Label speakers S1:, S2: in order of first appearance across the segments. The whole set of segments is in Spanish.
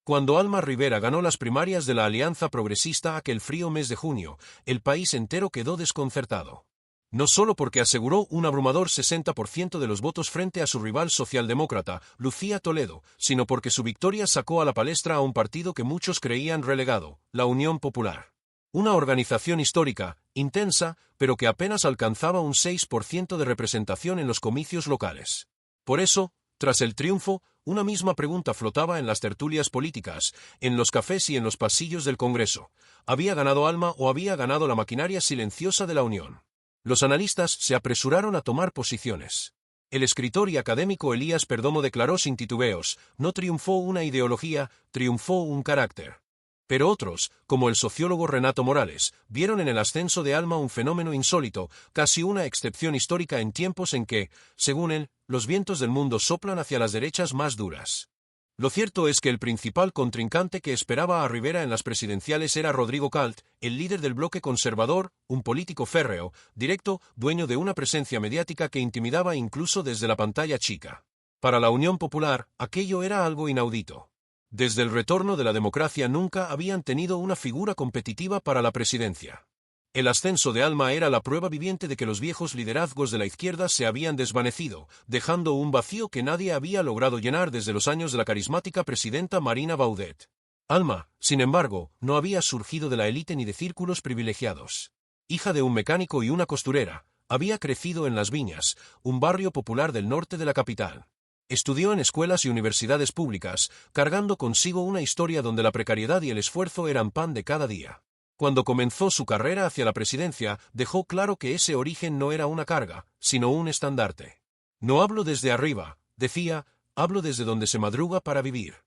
S1: Cuando Alma Rivera ganó las primarias de la Alianza Progresista aquel frío mes de junio, el país entero quedó desconcertado. No solo porque aseguró un abrumador 60% de los votos frente a su rival socialdemócrata, Lucía Toledo, sino porque su victoria sacó a la palestra a un partido que muchos creían relegado, la Unión Popular. Una organización histórica, intensa, pero que apenas alcanzaba un 6% de representación en los comicios locales. Por eso, tras el triunfo, una misma pregunta flotaba en las tertulias políticas, en los cafés y en los pasillos del Congreso. ¿Había ganado Alma o había ganado la maquinaria silenciosa de la Unión? Los analistas se apresuraron a tomar posiciones. El escritor y académico Elías Perdomo declaró sin titubeos: no triunfó una ideología, triunfó un carácter. Pero otros, como el sociólogo Renato Morales, vieron en el ascenso de Alma un fenómeno insólito, casi una excepción histórica en tiempos en que, según él, los vientos del mundo soplan hacia las derechas más duras. Lo cierto es que el principal contrincante que esperaba a Rivera en las presidenciales era Rodrigo Calt, el líder del bloque conservador, un político férreo, directo, dueño de una presencia mediática que intimidaba incluso desde la pantalla chica. Para la Unión Popular, aquello era algo inaudito. Desde el retorno de la democracia nunca habían tenido una figura competitiva para la presidencia. El ascenso de Alma era la prueba viviente de que los viejos liderazgos de la izquierda se habían desvanecido, dejando un vacío que nadie había logrado llenar desde los años de la carismática presidenta Marina Baudet. Alma, sin embargo, no había surgido de la élite ni de círculos privilegiados. Hija de un mecánico y una costurera, había crecido en Las Viñas, un barrio popular del norte de la capital. Estudió en escuelas y universidades públicas, cargando consigo una historia donde la precariedad y el esfuerzo eran pan de cada día. Cuando comenzó su carrera hacia la presidencia, dejó claro que ese origen no era una carga, sino un estandarte. No hablo desde arriba, decía, hablo desde donde se madruga para vivir.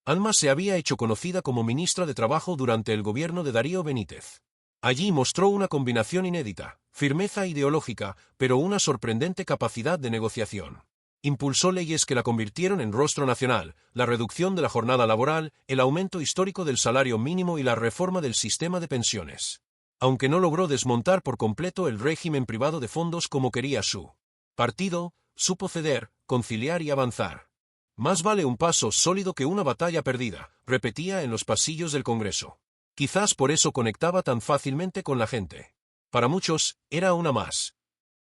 S1: Alma se había hecho conocida como ministra de Trabajo durante el gobierno de Darío Benítez. Allí mostró una combinación inédita, firmeza ideológica, pero una sorprendente capacidad de negociación. Impulsó leyes que la convirtieron en rostro nacional, la reducción de la jornada laboral, el aumento histórico del salario mínimo y la reforma del sistema de pensiones. Aunque no logró desmontar por completo el régimen privado de fondos como quería su partido, supo ceder, conciliar y avanzar. Más vale un paso sólido que una batalla perdida, repetía en los pasillos del Congreso. Quizás por eso conectaba tan fácilmente con la gente. Para muchos, era una más.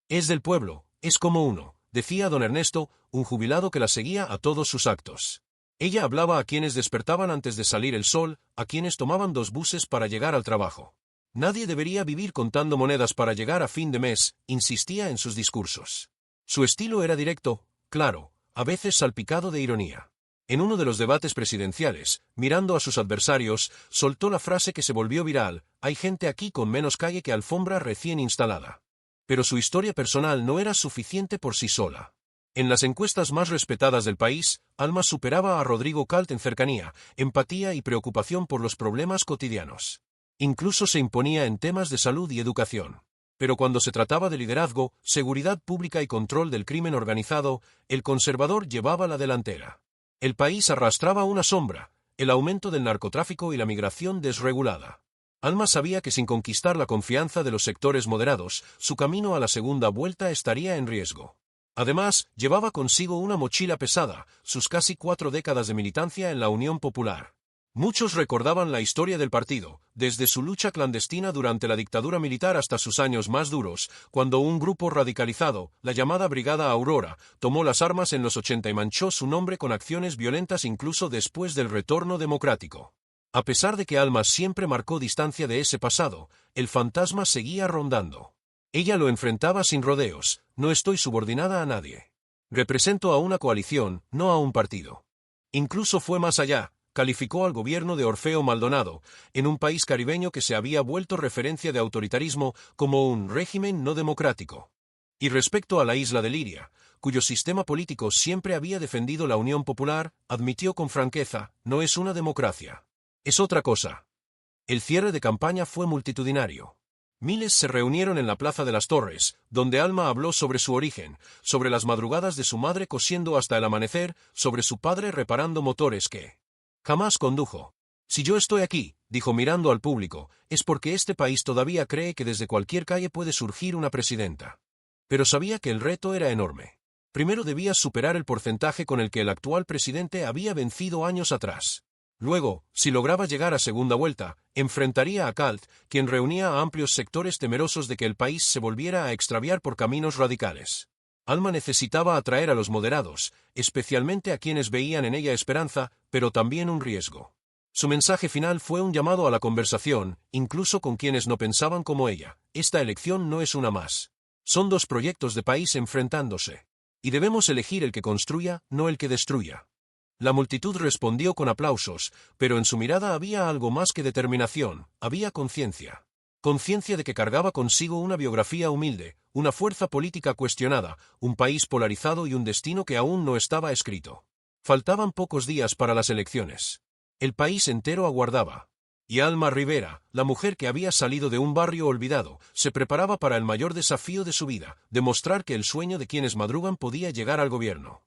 S1: Es del pueblo, es como uno, decía don Ernesto, un jubilado que la seguía a todos sus actos. Ella hablaba a quienes despertaban antes de salir el sol, a quienes tomaban 2 buses para llegar al trabajo. Nadie debería vivir contando monedas para llegar a fin de mes, insistía en sus discursos. Su estilo era directo, claro, a veces salpicado de ironía. En uno de los debates presidenciales, mirando a sus adversarios, soltó la frase que se volvió viral: hay gente aquí con menos calle que alfombra recién instalada. Pero su historia personal no era suficiente por sí sola. En las encuestas más respetadas del país, Alma superaba a Rodrigo Calt en cercanía, empatía y preocupación por los problemas cotidianos. Incluso se imponía en temas de salud y educación. Pero cuando se trataba de liderazgo, seguridad pública y control del crimen organizado, el conservador llevaba la delantera. El país arrastraba una sombra: el aumento del narcotráfico y la migración desregulada. Alma sabía que sin conquistar la confianza de los sectores moderados, su camino a la segunda vuelta estaría en riesgo. Además, llevaba consigo una mochila pesada, sus casi 4 décadas de militancia en la Unión Popular. Muchos recordaban la historia del partido, desde su lucha clandestina durante la dictadura militar hasta sus años más duros, cuando un grupo radicalizado, la llamada Brigada Aurora, tomó las armas en los 80 y manchó su nombre con acciones violentas incluso después del retorno democrático. A pesar de que Alma siempre marcó distancia de ese pasado, el fantasma seguía rondando. Ella lo enfrentaba sin rodeos: no estoy subordinada a nadie. Represento a una coalición, no a un partido. Incluso fue más allá, calificó al gobierno de Orfeo Maldonado, en un país caribeño que se había vuelto referencia de autoritarismo, como un régimen no democrático. Y respecto a la isla de Liria, cuyo sistema político siempre había defendido la Unión Popular, admitió con franqueza: no es una democracia. Es otra cosa. El cierre de campaña fue multitudinario. Miles se reunieron en la Plaza de las Torres, donde Alma habló sobre su origen, sobre las madrugadas de su madre cosiendo hasta el amanecer, sobre su padre reparando motores que jamás condujo. Si yo estoy aquí, dijo mirando al público, es porque este país todavía cree que desde cualquier calle puede surgir una presidenta. Pero sabía que el reto era enorme. Primero debía superar el porcentaje con el que el actual presidente había vencido años atrás. Luego, si lograba llegar a segunda vuelta, enfrentaría a Kalt, quien reunía a amplios sectores temerosos de que el país se volviera a extraviar por caminos radicales. Alma necesitaba atraer a los moderados, especialmente a quienes veían en ella esperanza, pero también un riesgo. Su mensaje final fue un llamado a la conversación, incluso con quienes no pensaban como ella. Esta elección no es una más. Son dos proyectos de país enfrentándose. Y debemos elegir el que construya, no el que destruya. La multitud respondió con aplausos, pero en su mirada había algo más que determinación, había conciencia. Conciencia de que cargaba consigo una biografía humilde, una fuerza política cuestionada, un país polarizado y un destino que aún no estaba escrito. Faltaban pocos días para las elecciones. El país entero aguardaba. Y Alma Rivera, la mujer que había salido de un barrio olvidado, se preparaba para el mayor desafío de su vida, demostrar que el sueño de quienes madrugan podía llegar al gobierno.